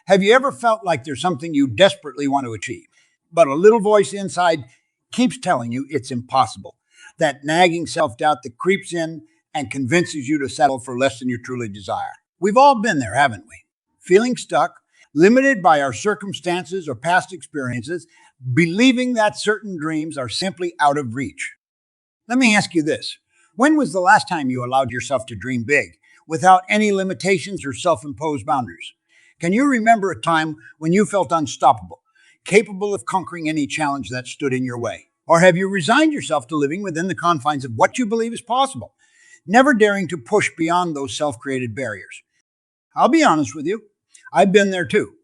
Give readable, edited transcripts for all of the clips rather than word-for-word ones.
Have you ever felt like there's something you desperately want to achieve, but a little voice inside keeps telling you it's impossible? That nagging self-doubt that creeps in and convinces you to settle for less than you truly desire. We've all been there, haven't we? Feeling stuck, limited by our circumstances or past experiences, believing that certain dreams are simply out of reach. Let me ask you this. When was the last time you allowed yourself to dream big, without any limitations or self-imposed boundaries? Can you remember a time when you felt unstoppable, capable of conquering any challenge that stood in your way? Or have you resigned yourself to living within the confines of what you believe is possible, never daring to push beyond those self-created barriers? I'll be honest with you, I've been there too.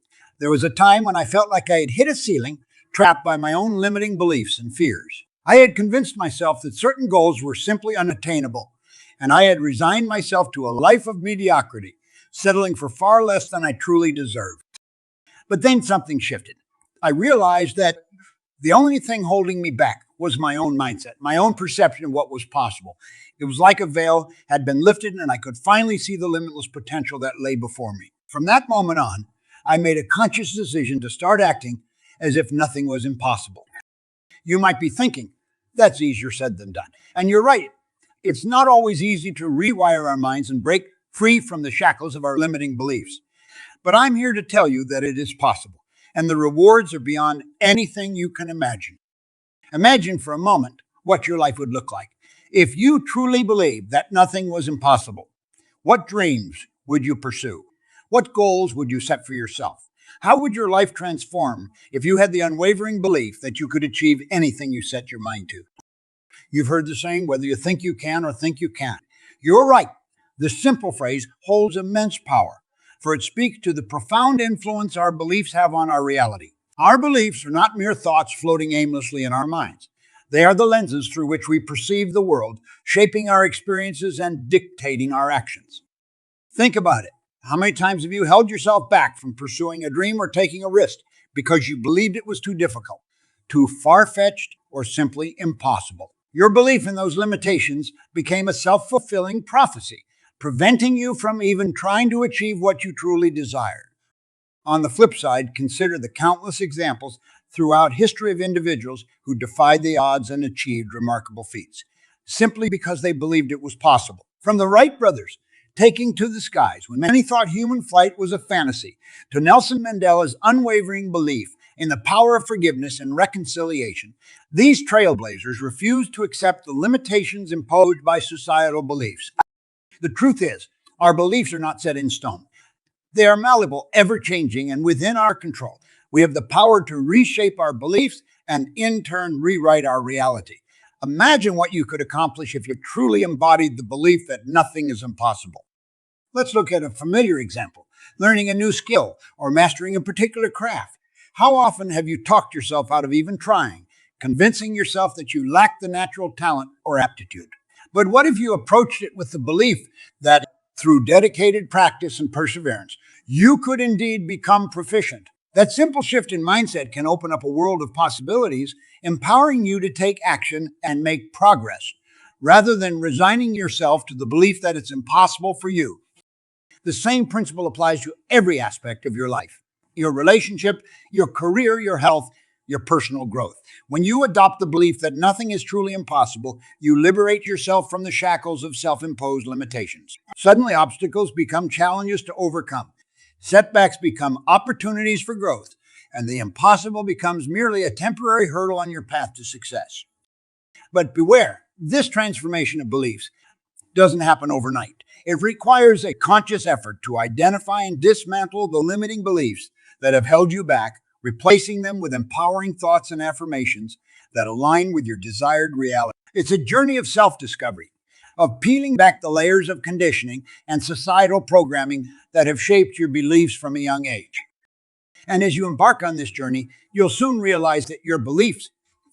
There was a time when I felt like I had hit a ceiling, trapped by my own limiting beliefs and fears. I had convinced myself that certain goals were simply unattainable, and I had resigned myself to a life of mediocrity, settling for far less than I truly deserved. But then something shifted. I realized that the only thing holding me back was my own mindset, my own perception of what was possible. It was like a veil had been lifted and I could finally see the limitless potential that lay before me. From that moment on, I made a conscious decision to start acting as if nothing was impossible. You might be thinking, that's easier said than done. And you're right. It's not always easy to rewire our minds and break free from the shackles of our limiting beliefs. But I'm here to tell you that it is possible, and the rewards are beyond anything you can imagine. Imagine for a moment what your life would look like if you truly believed that nothing was impossible. What dreams would you pursue? What goals would you set for yourself? How would your life transform if you had the unwavering belief that you could achieve anything you set your mind to? You've heard the saying, whether you think you can or think you can't. You're right. This simple phrase holds immense power, for it speaks to the profound influence our beliefs have on our reality. Our beliefs are not mere thoughts floating aimlessly in our minds. They are the lenses through which we perceive the world, shaping our experiences and dictating our actions. Think about it. How many times have you held yourself back from pursuing a dream or taking a risk because you believed it was too difficult, too far-fetched, or simply impossible? Your belief in those limitations became a self-fulfilling prophecy, preventing you from even trying to achieve what you truly desired. On the flip side, consider the countless examples throughout history of individuals who defied the odds and achieved remarkable feats, simply because they believed it was possible. From the Wright brothers taking to the skies when many thought human flight was a fantasy, to Nelson Mandela's unwavering belief in the power of forgiveness and reconciliation, these trailblazers refused to accept the limitations imposed by societal beliefs. The truth is, our beliefs are not set in stone. They are malleable, ever-changing, and within our control. We have the power to reshape our beliefs and, in turn, rewrite our reality. Imagine what you could accomplish if you truly embodied the belief that nothing is impossible. Let's look at a familiar example, learning a new skill or mastering a particular craft. How often have you talked yourself out of even trying, convincing yourself that you lack the natural talent or aptitude? But what if you approached it with the belief that through dedicated practice and perseverance, you could indeed become proficient? That simple shift in mindset can open up a world of possibilities, empowering you to take action and make progress, rather than resigning yourself to the belief that it's impossible for you. The same principle applies to every aspect of your life, your relationship, your career, your health, your personal growth. When you adopt the belief that nothing is truly impossible, you liberate yourself from the shackles of self-imposed limitations. Suddenly, obstacles become challenges to overcome. Setbacks become opportunities for growth, and the impossible becomes merely a temporary hurdle on your path to success. But beware, this transformation of beliefs doesn't happen overnight. It requires a conscious effort to identify and dismantle the limiting beliefs that have held you back, replacing them with empowering thoughts and affirmations that align with your desired reality. It's a journey of self-discovery, of peeling back the layers of conditioning and societal programming that have shaped your beliefs from a young age. And as you embark on this journey, you'll soon realize that your beliefs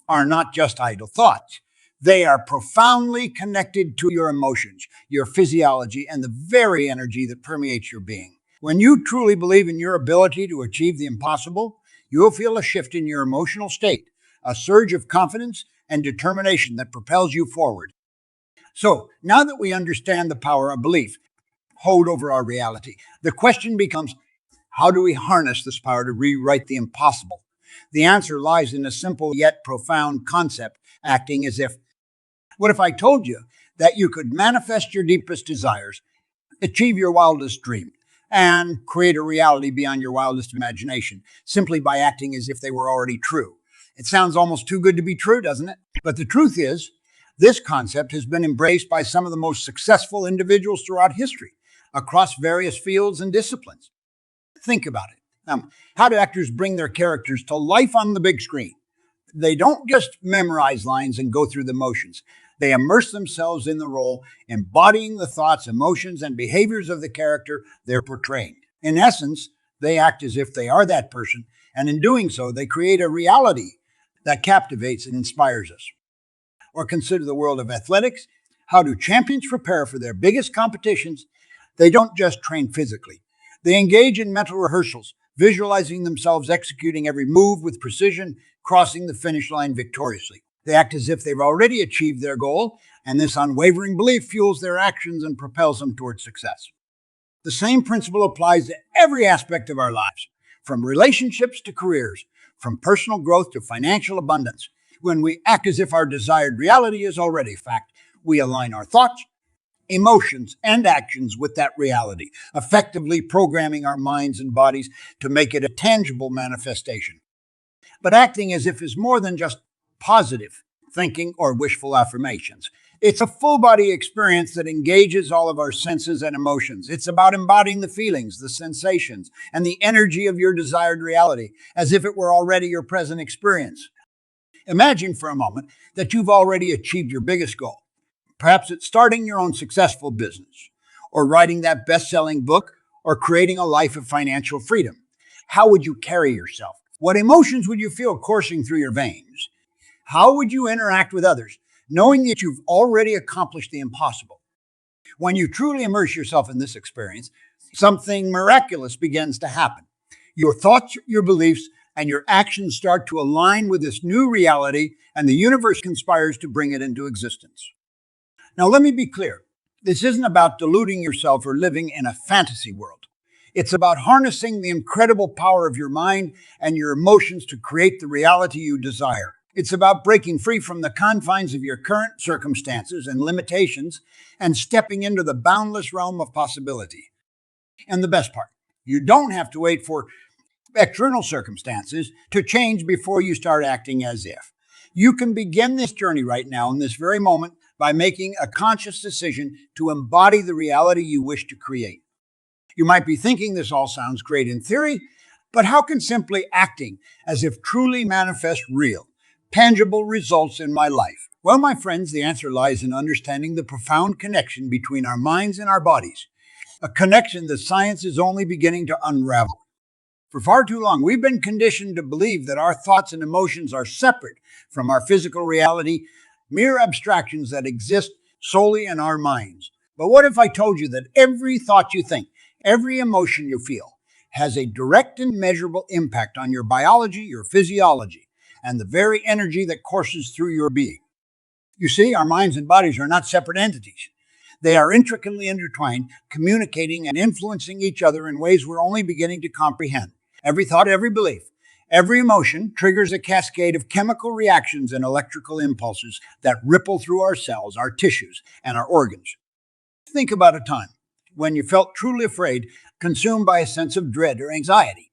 are not just idle thoughts. They are profoundly connected to your emotions, your physiology, and the very energy that permeates your being. When you truly believe in your ability to achieve the impossible, you will feel a shift in your emotional state, a surge of confidence and determination that propels you forward. So, now that we understand the power of belief hold over our reality, the question becomes, How do we harness this power to rewrite the impossible? The answer lies in a simple yet profound concept: acting as if. What if I told you that you could manifest your deepest desires, achieve your wildest dream, and create a reality beyond your wildest imagination simply by acting as if they were already true? It sounds almost too good to be true, doesn't it? But the truth is, this concept has been embraced by some of the most successful individuals throughout history, across various fields and disciplines. Think about it. How do actors bring their characters to life on the big screen? They don't just memorize lines and go through the motions. They immerse themselves in the role, embodying the thoughts, emotions, and behaviors of the character they're portraying. In essence, they act as if they are that person, and in doing so, they create a reality that captivates and inspires us. Or consider the world of athletics. How do champions prepare for their biggest competitions? They don't just train physically. They engage in mental rehearsals, visualizing themselves executing every move with precision, crossing the finish line victoriously. They act as if they've already achieved their goal, and this unwavering belief fuels their actions and propels them towards success. The same principle applies to every aspect of our lives, from relationships to careers, from personal growth to financial abundance. When we act as if our desired reality is already fact, we align our thoughts, emotions, and actions with that reality, effectively programming our minds and bodies to make it a tangible manifestation. But acting as if is more than just positive thinking or wishful affirmations. It's a full body experience that engages all of our senses and emotions. It's about embodying the feelings, the sensations, and the energy of your desired reality as if it were already your present experience. Imagine for a moment that you've already achieved your biggest goal. Perhaps it's starting your own successful business, or writing that best-selling book, or creating a life of financial freedom. How would you carry yourself? What emotions would you feel coursing through your veins? How would you interact with others, knowing that you've already accomplished the impossible? When you truly immerse yourself in this experience, something miraculous begins to happen. Your thoughts, your beliefs, and your actions start to align with this new reality, and the universe conspires to bring it into existence. Now, let me be clear. This isn't about deluding yourself or living in a fantasy world. It's about harnessing the incredible power of your mind and your emotions to create the reality you desire. It's about breaking free from the confines of your current circumstances and limitations and stepping into the boundless realm of possibility. And the best part, you don't have to wait for external circumstances to change before you start acting as if. You can begin this journey right now in this very moment by making a conscious decision to embody the reality you wish to create. You might be thinking this all sounds great in theory, but how can simply acting as if truly manifest real, tangible results in my life? Well, my friends, the answer lies in understanding the profound connection between our minds and our bodies, a connection that science is only beginning to unravel. For far too long, we've been conditioned to believe that our thoughts and emotions are separate from our physical reality, mere abstractions that exist solely in our minds. But what if I told you that every thought you think, every emotion you feel, has a direct and measurable impact on your biology, your physiology, and the very energy that courses through your being? You see, our minds and bodies are not separate entities. They are intricately intertwined, communicating and influencing each other in ways we're only beginning to comprehend. Every thought, every belief, every emotion triggers a cascade of chemical reactions and electrical impulses that ripple through our cells, our tissues, and our organs. Think about a time when you felt truly afraid, consumed by a sense of dread or anxiety.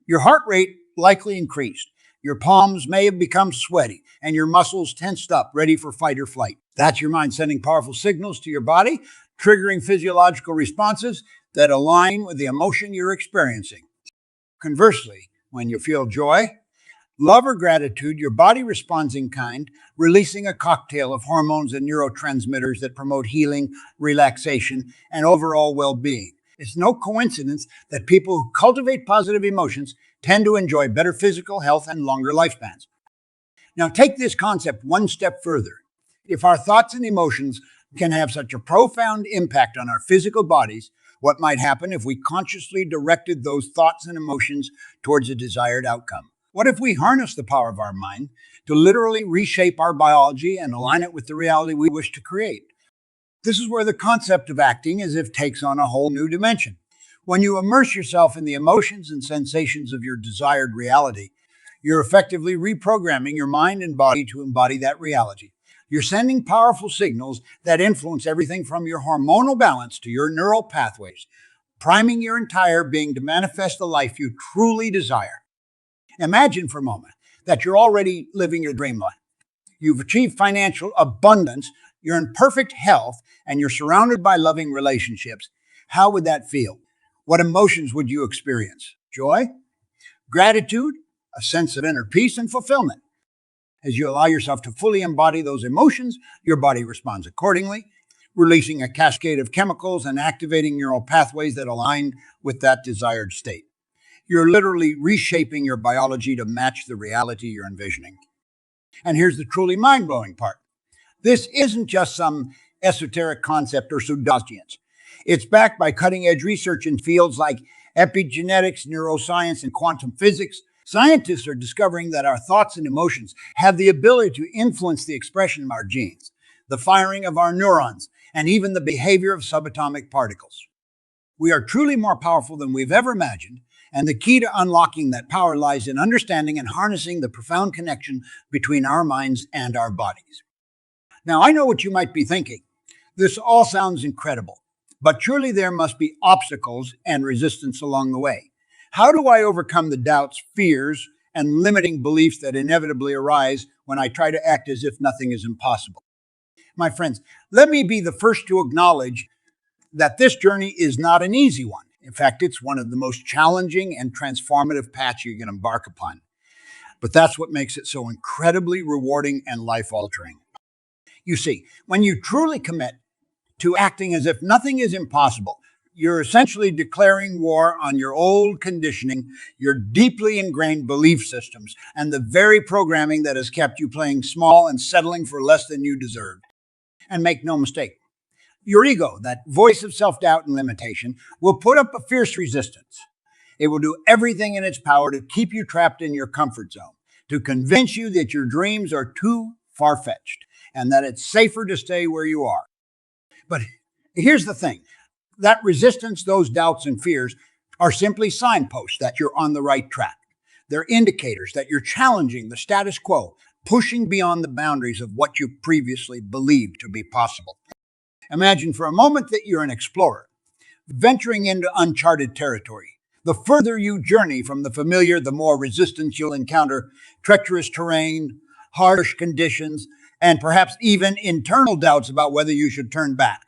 Your heart rate likely increased. Your palms may have become sweaty, and your muscles tensed up, ready for fight or flight. That's your mind sending powerful signals to your body, triggering physiological responses that align with the emotion you're experiencing. Conversely, when you feel joy, love, or gratitude, your body responds in kind, releasing a cocktail of hormones and neurotransmitters that promote healing, relaxation, and overall well-being. It's no coincidence that people who cultivate positive emotions tend to enjoy better physical health and longer lifespans. Now, take this concept one step further. If our thoughts and emotions can have such a profound impact on our physical bodies, what might happen if we consciously directed those thoughts and emotions towards a desired outcome? What if we harness the power of our mind to literally reshape our biology and align it with the reality we wish to create? This is where the concept of acting as if takes on a whole new dimension. When you immerse yourself in the emotions and sensations of your desired reality, you're effectively reprogramming your mind and body to embody that reality. You're sending powerful signals that influence everything from your hormonal balance to your neural pathways, priming your entire being to manifest the life you truly desire. Imagine for a moment that you're already living your dream life. You've achieved financial abundance, you're in perfect health, and you're surrounded by loving relationships. How would that feel? What emotions would you experience? Joy? Gratitude? A sense of inner peace and fulfillment. As you allow yourself to fully embody those emotions, your body responds accordingly, releasing a cascade of chemicals and activating neural pathways that align with that desired state. You're literally reshaping your biology to match the reality you're envisioning. And here's the truly mind-blowing part. This isn't just some esoteric concept or pseudoscience. It's backed by cutting-edge research in fields like epigenetics, neuroscience, and quantum physics. Scientists are discovering that our thoughts and emotions have the ability to influence the expression of our genes, the firing of our neurons, and even the behavior of subatomic particles. We are truly more powerful than we've ever imagined, and the key to unlocking that power lies in understanding and harnessing the profound connection between our minds and our bodies. Now, I know what you might be thinking. This all sounds incredible, but surely there must be obstacles and resistance along the way. How do I overcome the doubts, fears, and limiting beliefs that inevitably arise when I try to act as if nothing is impossible? My friends, let me be the first to acknowledge that this journey is not an easy one. In fact, it's one of the most challenging and transformative paths you can embark upon. But that's what makes it so incredibly rewarding and life-altering. You see, when you truly commit to acting as if nothing is impossible, you're essentially declaring war on your old conditioning, your deeply ingrained belief systems, and the very programming that has kept you playing small and settling for less than you deserve. And make no mistake, your ego, that voice of self-doubt and limitation, will put up a fierce resistance. It will do everything in its power to keep you trapped in your comfort zone, to convince you that your dreams are too far-fetched and that it's safer to stay where you are. But here's the thing. That resistance, those doubts and fears, are simply signposts that you're on the right track. They're indicators that you're challenging the status quo, pushing beyond the boundaries of what you previously believed to be possible. Imagine for a moment that you're an explorer, venturing into uncharted territory. The further you journey from the familiar, the more resistance you'll encounter, treacherous terrain, harsh conditions, and perhaps even internal doubts about whether you should turn back.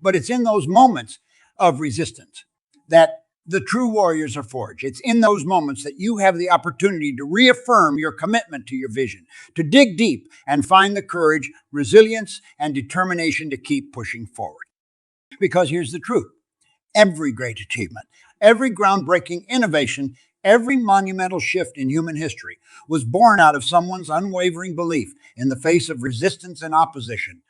But it's in those moments of resistance that the true warriors are forged. It's in those moments that you have the opportunity to reaffirm your commitment to your vision, to dig deep and find the courage, resilience, and determination to keep pushing forward. Because here's the truth. Every great achievement, every groundbreaking innovation, every monumental shift in human history was born out of someone's unwavering belief in the face of resistance and opposition.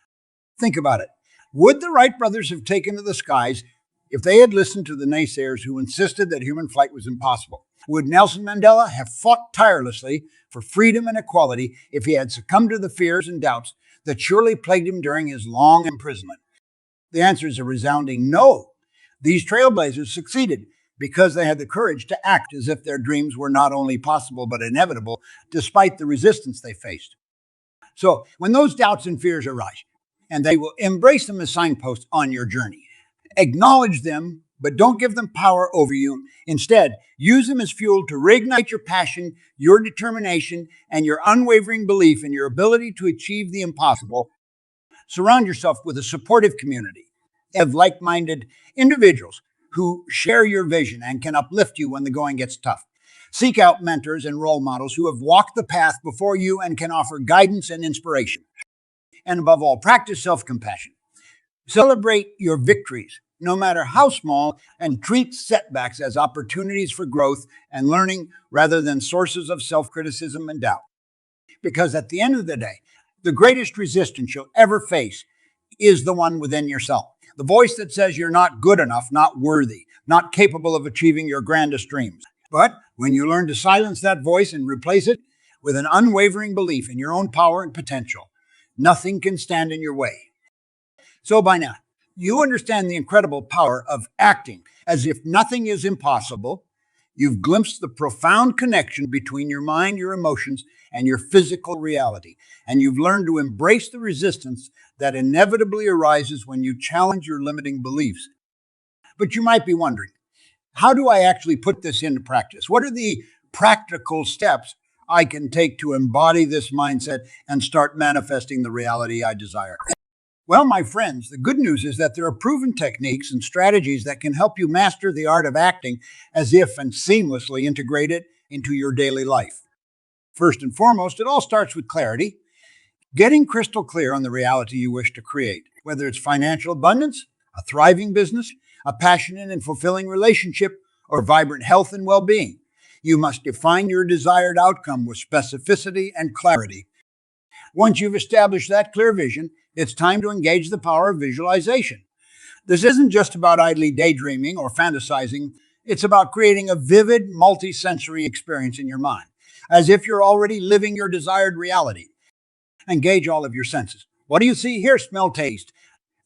Think about it. Would the Wright brothers have taken to the skies if they had listened to the naysayers who insisted that human flight was impossible? Would Nelson Mandela have fought tirelessly for freedom and equality if he had succumbed to the fears and doubts that surely plagued him during his long imprisonment? The answer is a resounding no. These trailblazers succeeded because they had the courage to act as if their dreams were not only possible but inevitable, despite the resistance they faced. So when those doubts and fears arise, and they will embrace them as signposts on your journey. Acknowledge them, but don't give them power over you. Instead, use them as fuel to reignite your passion, your determination, and your unwavering belief in your ability to achieve the impossible. Surround yourself with a supportive community of like-minded individuals who share your vision and can uplift you when the going gets tough. Seek out mentors and role models who have walked the path before you and can offer guidance and inspiration. And above all, practice self-compassion. Celebrate your victories, no matter how small, and treat setbacks as opportunities for growth and learning rather than sources of self-criticism and doubt. Because at the end of the day, the greatest resistance you'll ever face is the one within yourself. The voice that says you're not good enough, not worthy, not capable of achieving your grandest dreams. But when you learn to silence that voice and replace it with an unwavering belief in your own power and potential, nothing can stand in your way. So by now, you understand the incredible power of acting As if nothing is impossible, you've glimpsed the profound connection between your mind, your emotions, and your physical reality. And you've learned to embrace the resistance that inevitably arises when you challenge your limiting beliefs. But you might be wondering, how do I actually put this into practice? What are the practical steps I can take to embody this mindset and start manifesting the reality I desire? Well, my friends, the good news is that there are proven techniques and strategies that can help you master the art of acting as if and seamlessly integrate it into your daily life. First and foremost, it all starts with clarity. Getting crystal clear on the reality you wish to create, whether it's financial abundance, a thriving business, a passionate and fulfilling relationship, or vibrant health and well-being. You must define your desired outcome with specificity and clarity. Once you've established that clear vision, it's time to engage the power of visualization. This isn't just about idly daydreaming or fantasizing. It's about creating a vivid, multi-sensory experience in your mind, as if you're already living your desired reality. Engage all of your senses. What do you see, hear, smell, taste,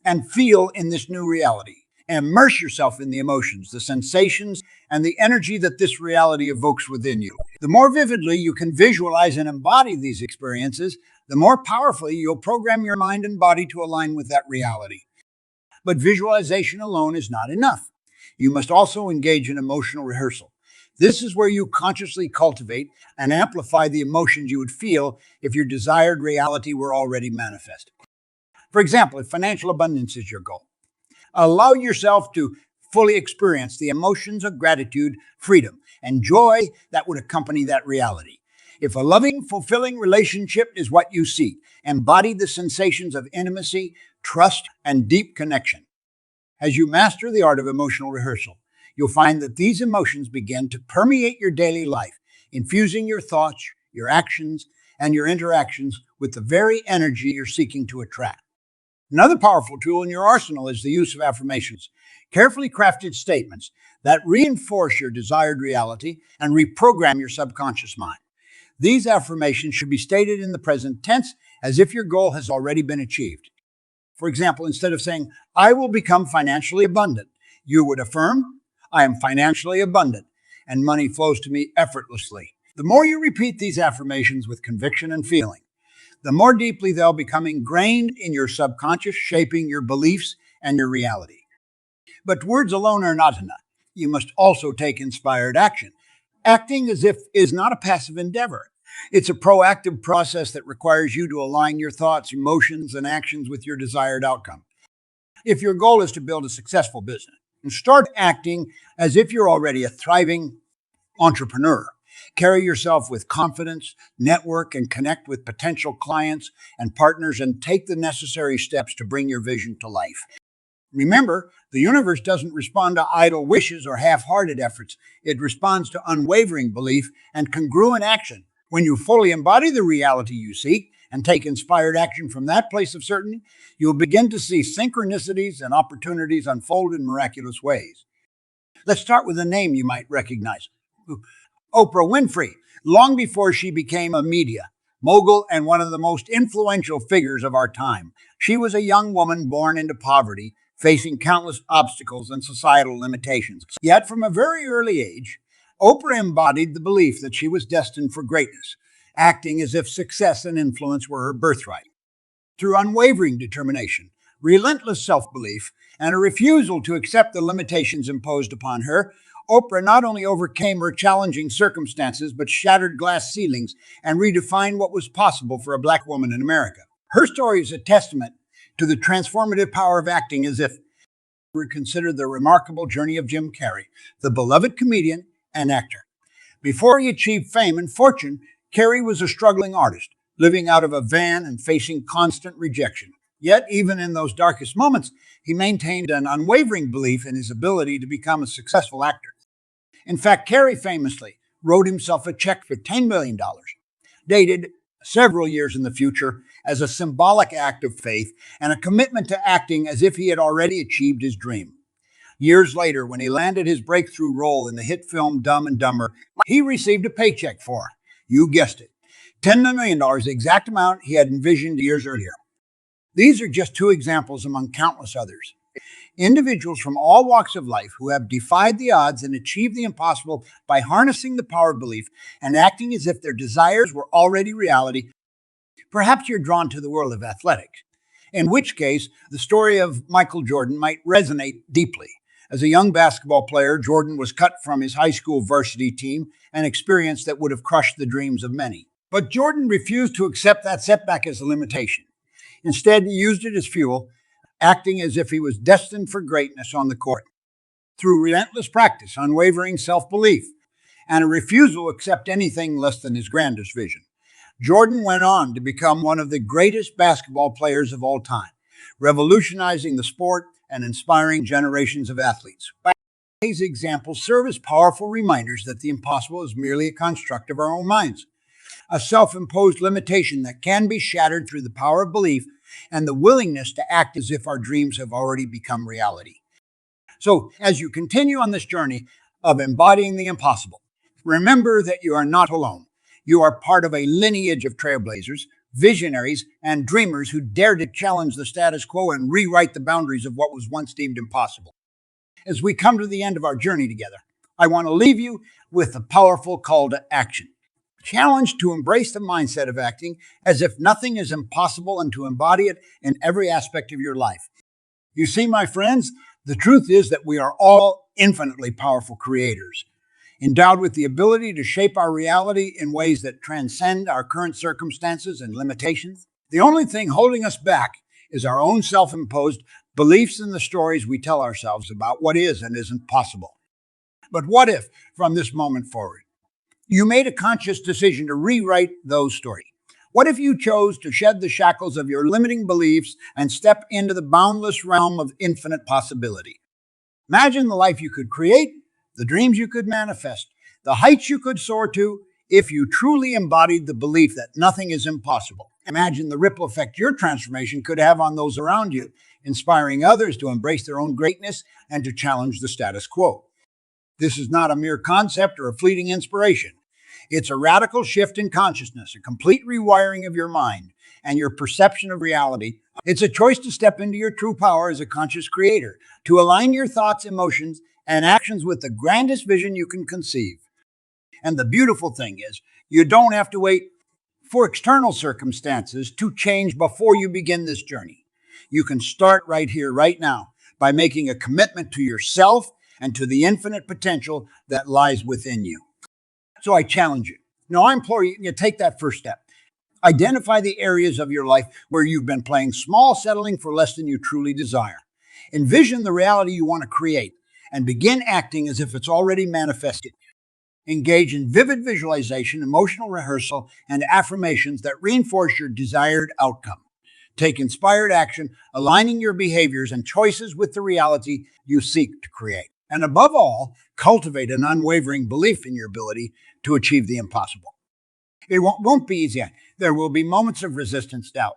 and feel in this new reality? Immerse yourself in the emotions, the sensations, and the energy that this reality evokes within you. The more vividly you can visualize and embody these experiences, the more powerfully you'll program your mind and body to align with that reality. But visualization alone is not enough. You must also engage in emotional rehearsal. This is where you consciously cultivate and amplify the emotions you would feel if your desired reality were already manifest. For example, if financial abundance is your goal, allow yourself to fully experience the emotions of gratitude, freedom, and joy that would accompany that reality. If a loving, fulfilling relationship is what you seek, embody the sensations of intimacy, trust, and deep connection. As you master the art of emotional rehearsal, you'll find that these emotions begin to permeate your daily life, infusing your thoughts, your actions, and your interactions with the very energy you're seeking to attract. Another powerful tool in your arsenal is the use of affirmations, carefully crafted statements that reinforce your desired reality and reprogram your subconscious mind. These affirmations should be stated in the present tense as if your goal has already been achieved. For example, instead of saying, "I will become financially abundant," you would affirm, "I am financially abundant, and money flows to me effortlessly." The more you repeat these affirmations with conviction and feeling, the more deeply they'll become ingrained in your subconscious, shaping your beliefs and your reality. But words alone are not enough. You must also take inspired action. Acting as if is not a passive endeavor. It's a proactive process that requires you to align your thoughts, emotions, and actions with your desired outcome. If your goal is to build a successful business, start acting as if you're already a thriving entrepreneur. Carry yourself with confidence, network, and connect with potential clients and partners, and take the necessary steps to bring your vision to life. Remember, the universe doesn't respond to idle wishes or half-hearted efforts. It responds to unwavering belief and congruent action. When you fully embody the reality you seek and take inspired action from that place of certainty, you'll begin to see synchronicities and opportunities unfold in miraculous ways. Let's start with a name you might recognize. Oprah Winfrey. Long before she became a media mogul and one of the most influential figures of our time, she was a young woman born into poverty, facing countless obstacles and societal limitations. Yet, from a very early age, Oprah embodied the belief that she was destined for greatness, acting as if success and influence were her birthright. Through unwavering determination, relentless self-belief, and a refusal to accept the limitations imposed upon her, Oprah not only overcame her challenging circumstances, but shattered glass ceilings and redefined what was possible for a Black woman in America. Her story is a testament to the transformative power of acting, as if we consider the remarkable journey of Jim Carrey, the beloved comedian and actor. Before he achieved fame and fortune, Carrey was a struggling artist, living out of a van and facing constant rejection. Yet, even in those darkest moments, he maintained an unwavering belief in his ability to become a successful actor. In fact, Carrey famously wrote himself a check for $10 million, dated several years in the future, as a symbolic act of faith and a commitment to acting as if he had already achieved his dream. Years later, when he landed his breakthrough role in the hit film Dumb and Dumber, he received a paycheck for, you guessed it, $10 million, the exact amount he had envisioned years earlier. These are just two examples among countless others. Individuals from all walks of life who have defied the odds and achieved the impossible by harnessing the power of belief and acting as if their desires were already reality. Perhaps you're drawn to the world of athletics, in which case the story of Michael Jordan might resonate deeply. As a young basketball player, Jordan was cut from his high school varsity team, an experience that would have crushed the dreams of many. But Jordan refused to accept that setback as a limitation. Instead, he used it as fuel, acting as if he was destined for greatness on the court. Through relentless practice, unwavering self-belief, and a refusal to accept anything less than his grandest vision, Jordan went on to become one of the greatest basketball players of all time, revolutionizing the sport and inspiring generations of athletes. These examples serve as powerful reminders that the impossible is merely a construct of our own minds, a self-imposed limitation that can be shattered through the power of belief and the willingness to act as if our dreams have already become reality. So, as you continue on this journey of embodying the impossible, remember that you are not alone. You are part of a lineage of trailblazers, visionaries, and dreamers who dare to challenge the status quo and rewrite the boundaries of what was once deemed impossible. As we come to the end of our journey together, I want to leave you with a powerful call to action. Challenged to embrace the mindset of acting as if nothing is impossible and to embody it in every aspect of your life. You see, my friends, the truth is that we are all infinitely powerful creators, endowed with the ability to shape our reality in ways that transcend our current circumstances and limitations. The only thing holding us back is our own self-imposed beliefs and the stories we tell ourselves about what is and isn't possible. But what if, from this moment forward, you made a conscious decision to rewrite those stories? What if you chose to shed the shackles of your limiting beliefs and step into the boundless realm of infinite possibility? Imagine the life you could create, the dreams you could manifest, the heights you could soar to if you truly embodied the belief that nothing is impossible. Imagine the ripple effect your transformation could have on those around you, inspiring others to embrace their own greatness and to challenge the status quo. This is not a mere concept or a fleeting inspiration. It's a radical shift in consciousness, a complete rewiring of your mind and your perception of reality. It's a choice to step into your true power as a conscious creator, to align your thoughts, emotions, and actions with the grandest vision you can conceive. And the beautiful thing is, you don't have to wait for external circumstances to change before you begin this journey. You can start right here, right now, by making a commitment to yourself and to the infinite potential that lies within you. So I challenge you. No, I implore you to take that first step. Identify the areas of your life where you've been playing small, settling for less than you truly desire. Envision the reality you want to create and begin acting as if it's already manifested. Engage in vivid visualization, emotional rehearsal, and affirmations that reinforce your desired outcome. Take inspired action, aligning your behaviors and choices with the reality you seek to create. And above all, cultivate an unwavering belief in your ability to achieve the impossible. It won't be easy. There will be moments of resistance, doubt,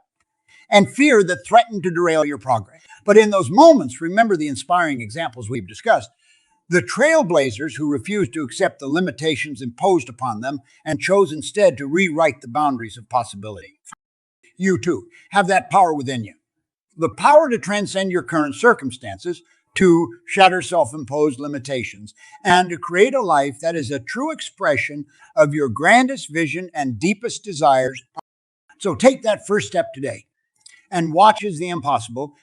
and fear that threaten to derail your progress. But in those moments, remember the inspiring examples we've discussed. The trailblazers who refused to accept the limitations imposed upon them and chose instead to rewrite the boundaries of possibility. You too have that power within you. The power to transcend your current circumstances, to shatter self-imposed limitations, and to create a life that is a true expression of your grandest vision and deepest desires. So take that first step today and watch as the impossible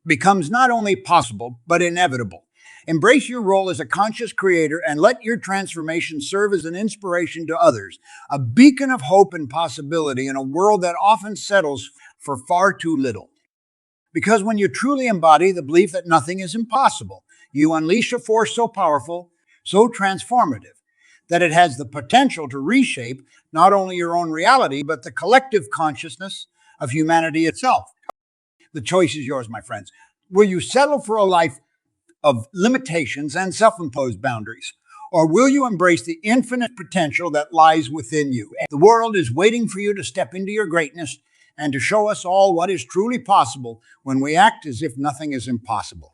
becomes not only possible, but inevitable. Embrace your role as a conscious creator and let your transformation serve as an inspiration to others, a beacon of hope and possibility in a world that often settles for far too little. Because when you truly embody the belief that nothing is impossible, you unleash a force so powerful, so transformative, that it has the potential to reshape not only your own reality, but the collective consciousness of humanity itself. The choice is yours, my friends. Will you settle for a life of limitations and self-imposed boundaries? Or will you embrace the infinite potential that lies within you? The world is waiting for you to step into your greatness and to show us all what is truly possible when we act as if nothing is impossible.